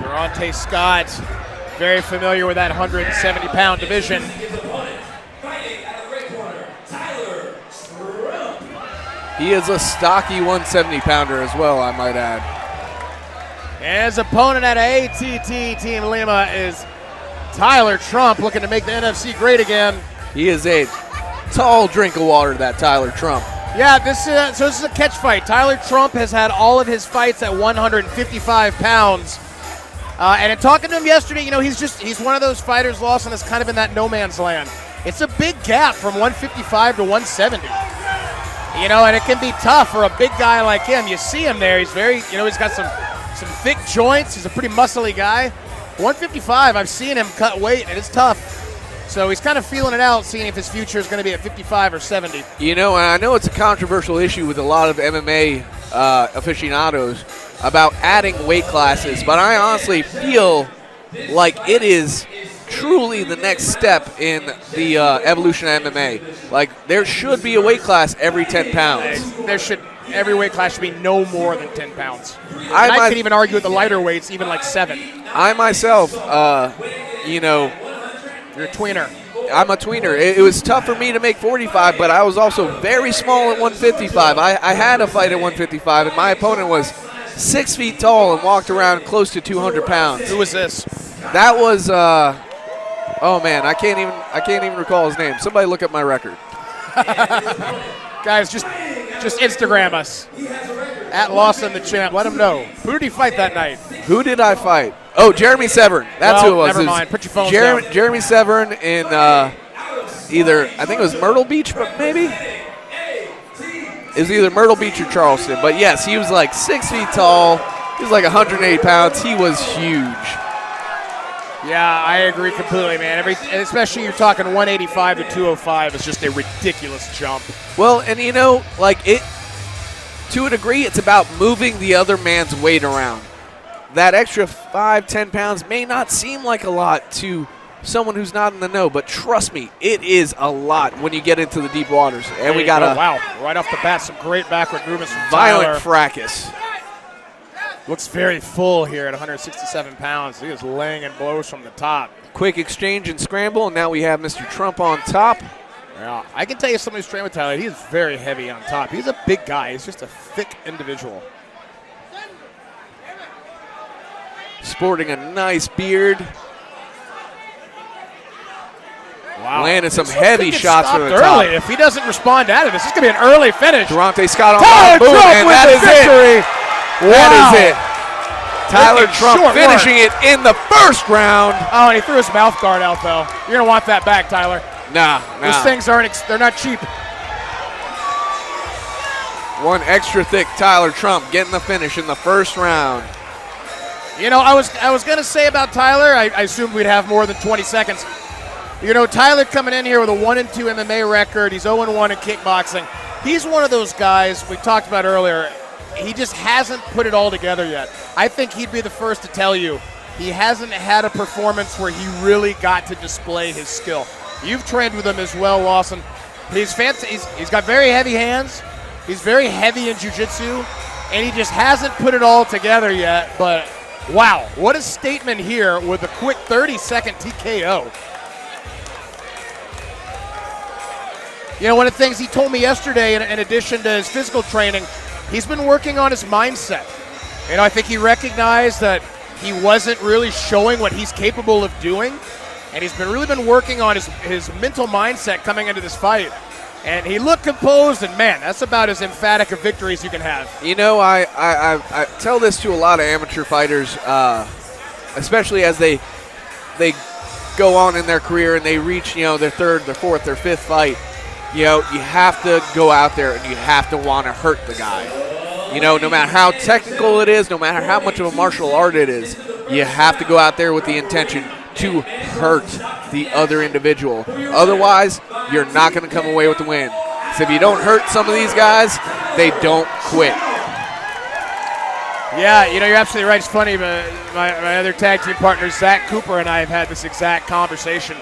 Durante Scott, very familiar with that 170-pound division. He is a stocky 170-pounder as well, I might add. And his opponent at ATT Team Lima is Tyler Trump, looking to make the NFC great again. He is a tall drink of water, that Tyler Trump. Yeah, this is a catch fight. Tyler Trump has had all of his fights at 155 pounds. And in talking to him yesterday, you know, he's one of those fighters, Lawson, that's kind of in that no man's land. It's a big gap from 155 to 170. You know, and it can be tough for a big guy like him. You see him there. He's very, you know, he's got some thick joints. He's a pretty muscly guy. 155, I've seen him cut weight, and it's tough. So he's kind of feeling it out, seeing if his future is going to be at 55 or 70. You know, and I know it's a controversial issue with a lot of MMA aficionados about adding weight classes, but I honestly feel like it is truly the next step in the evolution of MMA. Like, there should be a weight class every 10 pounds. Every weight class should be no more than 10 pounds. I could even argue with the lighter weights, even like 7. I myself, you know, you're a tweener. I'm a tweener. It was tough for me to make 45, but I was also very small at 155. I had a fight at 155, and my opponent was 6 feet tall and walked around close to 200 pounds. Who was this? That was, oh man, I can't even recall his name. Somebody look up my record. Guys, just Instagram us at Lawson the Champ. Let him know. Who did he fight that night? Who did I fight? Oh, Jeremy Severn. That's who it was. Never mind. Put your phone down. Jeremy Severn in either, I think it was Myrtle Beach, but maybe? It was either Myrtle Beach or Charleston. But yes, he was like 6 feet tall. He was like 180 pounds. He was huge. Yeah, I agree completely, man. Especially you're talking 185 to 205 is just a ridiculous jump. Well, and you know, like to a degree, it's about moving the other man's weight around. That extra 5-10 pounds may not seem like a lot to someone who's not in the know, but trust me, it is a lot when you get into the deep waters. And we got wow, right off the bat, some great backward movements from violent Tyler. fracas. Looks very full here at 167 pounds. He is laying in blows from the top. Quick exchange and scramble, and now we have Mr. Trump on top. Yeah, I can tell you somebody who's trained with Tyler, he is very heavy on top. He's a big guy. He's just a thick individual. Sporting a nice beard. Wow. Landing some heavy shots from the early. top. If he doesn't respond out of this is going to be an early finish. Durante Scott on Tyler top. Boom, Trump and with that the is victory. it. That is it. Tyler Trump finishing work. it in the first round. Oh, and he threw his mouth guard out, though. You're going to want that back, Tyler. Nah. Those things they're not cheap. One extra thick Tyler Trump getting the finish in the first round. You know, I was going to say about Tyler, I assumed we'd have more than 20 seconds. You know, Tyler coming in here with a 1-2 MMA record. He's 0-1 in kickboxing. He's one of those guys we talked about earlier. He just hasn't put it all together yet. I think he'd be the first to tell you he hasn't had a performance where he really got to display his skill. You've trained with him as well, Lawson. He's got very heavy hands. He's very heavy in jiu-jitsu, and he just hasn't put it all together yet. But, wow, what a statement here with a quick 30-second TKO. You know, one of the things he told me yesterday, in addition to his physical training, he's been working on his mindset. You know, I think he recognized that he wasn't really showing what he's capable of doing, and he's really been working on his mental mindset coming into this fight. And he looked composed, and man, that's about as emphatic a victory as you can have. You know, I tell this to a lot of amateur fighters, especially as they go on in their career and they reach, you know, their third, their fourth, their fifth fight. You know, you have to go out there and you have to want to hurt the guy. You know, no matter how technical it is, no matter how much of a martial art it is, you have to go out there with the intention to hurt the other individual. Otherwise, you're not going to come away with the win. So if you don't hurt some of these guys, they don't quit. Yeah, you know, you're absolutely right. It's funny, but my other tag team partner, Zach Cooper, and I have had this exact conversation.